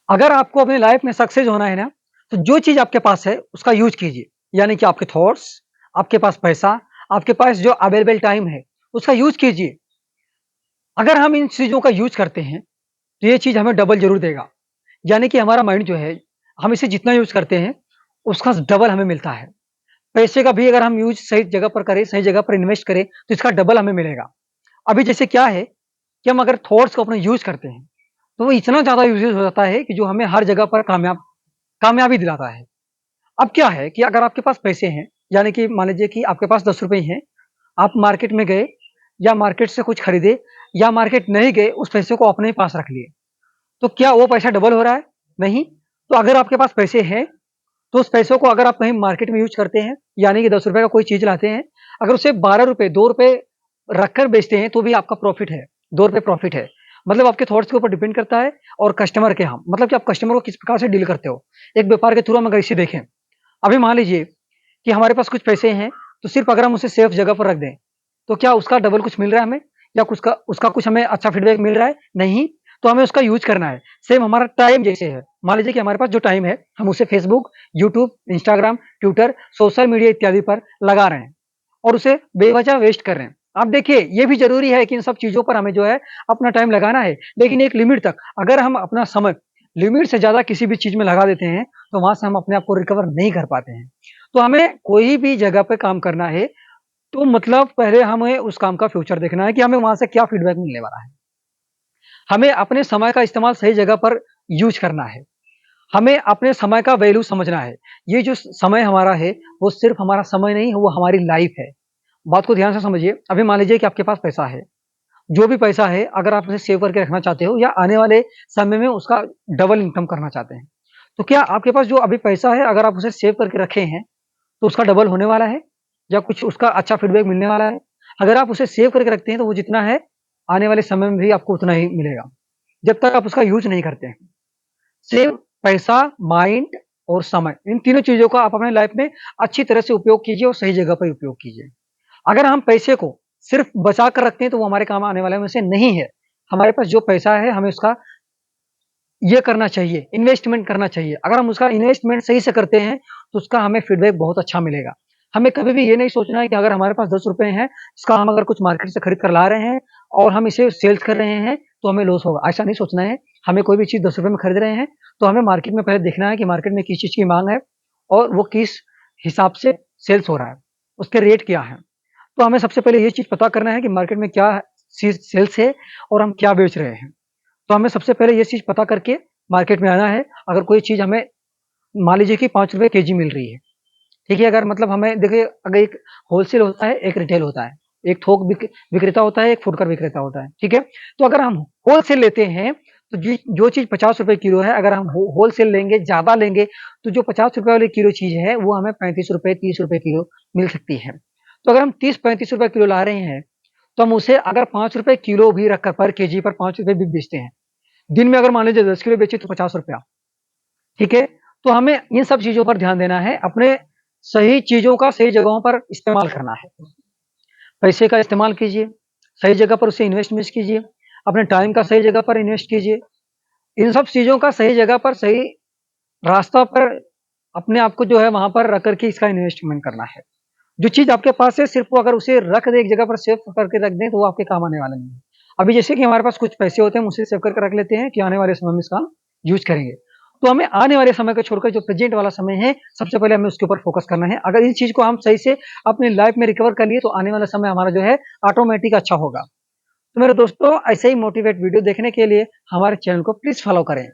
अगर आपको अपनी लाइफ में सक्सेस होना है ना, तो जो चीज़ आपके पास है, उसका यूज़ कीजिए। यानी कि आपके थॉट्स, आपके पास पैसा, आपके पास जो अवेलेबल टाइम है, उसका यूज़ कीजिए। अगर हम इन चीज़ों का यूज़ करते हैं, तो ये चीज़ हमें डबल ज़रूर देगा। यानी कि हमारा माइंड जो है, हम इसे जितना यूज़ करते हैं, उसका डबल हमें मिलता है। पैसे का भी अगर हम यूज़ सही जगह पर करें, सही जगह पर इन्वेस्ट करें, तो इसका डबल हमें मिलेगा। अभी जैसे क्या है कि हम अगर थॉट्स को अपने यूज़ करते हैं, तो वो इतना ज़्यादा यूज़ेज़ हो जाता है कि जो हमें हर जगह पर कामयाबी दिलाता है। अब क्या है कि अगर आपके पास पैसे हैं, यानी कि मान लीजिए कि आपके पास ₹10 ही हैं, आप मार्केट में गए या मार्केट से कुछ खरीदे या मार्केट नहीं गए, उस पैसे को अपने ही पास रख लिए। तो क्या वो पैसा डबल हो रहा है? नहीं। तो अगर आपके पास पैसे हैं, तो उस पैसों को अगर आप कहीं मार्केट में यूज़ करते हैं, यानी कि ₹10 का कोई चीज़ लाते हैं, अगर उसे ₹12 ₹2 रखकर बेचते हैं, तो भी आपका प्रॉफ़िट है, ₹2 प्रॉफ़िट है। मतलब आपके थॉट्स के ऊपर डिपेंड करता है और कस्टमर के यहाँ मतलब कि आप कस्टमर को किस प्रकार से डील करते हो। एक व्यापार के थ्रू हम अगर इसे देखें, अभी मान लीजिए कि हमारे पास कुछ पैसे हैं, तो सिर्फ़ अगर हम उसे सेफ जगह पर रख दें, तो क्या उसका डबल कुछ मिल रहा है हमें? या उसका उसका कुछ हमें अच्छा फीडबैक मिल रहा है? नहीं। तो हमें उसका यूज़ करना है। सेम हमारा टाइम जैसे है, मान लीजिए कि हमारे पास जो टाइम है, हम उसे Facebook, YouTube, Instagram, Twitter, social media इत्यादि पर लगा रहे हैं और उसे बेवजह वेस्ट कर रहे हैं। अब देखिए, ये भी ज़रूरी है कि इन सब चीज़ों पर हमें जो है अपना टाइम लगाना है, लेकिन एक लिमिट तक। अगर हम अपना समय लिमिट से ज़्यादा किसी भी चीज़ में लगा देते हैं, तो वहाँ से हम अपने आप को रिकवर नहीं कर पाते हैं। तो हमें कोई भी जगह पे काम करना है, तो मतलब पहले हमें उस काम का फ्यूचर देखना है कि हमें वहाँ से क्या फीडबैक मिलने वाला है। हमें अपने समय का इस्तेमाल सही जगह पर यूज़ करना है। हमें अपने समय का वैल्यू समझना है। ये जो समय हमारा है, वो सिर्फ़ हमारा समय नहीं है, वो हमारी लाइफ़ है। बात को ध्यान से समझिए। अभी मान लीजिए कि आपके पास पैसा है। जो भी पैसा है, अगर आप उसे सेव करके रखना चाहते हो या आने वाले समय में उसका डबल इनकम करना चाहते हैं, तो क्या आपके पास जो अभी पैसा है, अगर आप उसे सेव करके रखे हैं, तो उसका डबल होने वाला है या कुछ उसका अच्छा फीडबैक मिलने वाला है? अगर आप उसे सेव करके रखते हैं, तो वो जितना है, आने वाले समय में भी आपको उतना ही मिलेगा, जब तक आप उसका यूज़ नहीं करते हैं। सिर्फ पैसा, माइंड और समय, इन तीनों चीज़ों का आप अपनी लाइफ में अच्छी तरह से उपयोग कीजिए और सही जगह पर उपयोग कीजिए। अगर हम पैसे को सिर्फ बचा कर रखते हैं, तो वो हमारे काम आने वाले में से नहीं है। हमारे पास जो पैसा है, हमें उसका ये करना चाहिए, इन्वेस्टमेंट करना चाहिए। अगर हम उसका इन्वेस्टमेंट सही से करते हैं, तो उसका हमें फीडबैक बहुत अच्छा मिलेगा। हमें कभी भी ये नहीं सोचना है कि अगर हमारे पास ₹10 हैं, इसका हम अगर कुछ मार्केट से खरीद कर ला रहे हैं और हम इसे सेल्स कर रहे हैं, तो हमें लॉस होगा। ऐसा नहीं सोचना है। हमें कोई भी चीज़ ₹10 में खरीद रहे हैं, तो हमें मार्केट में पहले देखना है कि मार्केट में किस चीज़ की माँग है और वो किस हिसाब से सेल्स हो रहा है, उसके रेट क्या हैं। तो हमें सबसे पहले ये चीज़ पता करना है कि मार्केट में क्या चीज़ सेल्स है और हम क्या बेच रहे हैं। तो हमें सबसे पहले ये चीज़ पता करके मार्केट में आना है। अगर कोई चीज़ हमें मान लीजिए कि ₹5 केजी मिल रही है, ठीक है? अगर मतलब हमें देखिए, अगर एक होलसेल होता है, एक रिटेल होता है, एक थोक विक्रेता होता है, एक फुटकर विक्रेता होता है, ठीक है? तो अगर हम होलसेल लेते हैं, तो जो चीज़ ₹50 किलो है, अगर हम होलसेल लेंगे, ज़्यादा लेंगे, तो जो ₹50 वाली किलो चीज़ है, वो हमें ₹35 ₹30 किलो मिल सकती है। तो अगर हम ₹30-35 किलो ला रहे हैं, तो हम उसे अगर ₹5 किलो भी रखकर पर केजी पर ₹5 भी बेचते हैं। दिन में अगर मान लीजिए 10 किलो बेचे तो ₹50, ठीक है? तो हमें इन सब चीज़ों पर ध्यान देना है, अपने सही चीज़ों का सही जगहों पर इस्तेमाल करना है। पैसे का इस्तेमाल कीजिए, सही जगह पर उसे इन्वेस्ट कीजिए, अपने टाइम का सही जगह पर इन्वेस्ट कीजिए। इन सब चीज़ों का सही जगह पर, सही रास्ता पर अपने आप को जो है वहाँ पर रख कर के इसका इन्वेस्टमेंट करना है। जो चीज़ आपके पास है, सिर्फ़ वो अगर उसे रख दें एक जगह पर सेव करके रख दें, तो वो आपके काम आने वाला नहीं है। अभी जैसे कि हमारे पास कुछ पैसे होते हैं, हम उसे सेव करके रख लेते हैं कि आने वाले समय में इसका यूज़ करेंगे। तो हमें आने वाले समय को छोड़कर जो प्रेज़ेंट वाला समय है, सबसे पहले हमें उसके ऊपर फ़ोकस करना है। अगर इस चीज़ को हम सही से अपनी लाइफ़ में रिकवर कर लिए, तो आने वाला समय हमारा जो है ऑटोमैटिक अच्छा होगा। तो मेरे दोस्तों, ऐसे ही मोटिवेट वीडियो देखने के लिए हमारे चैनल को प्लीज़ फ़ॉलो करें।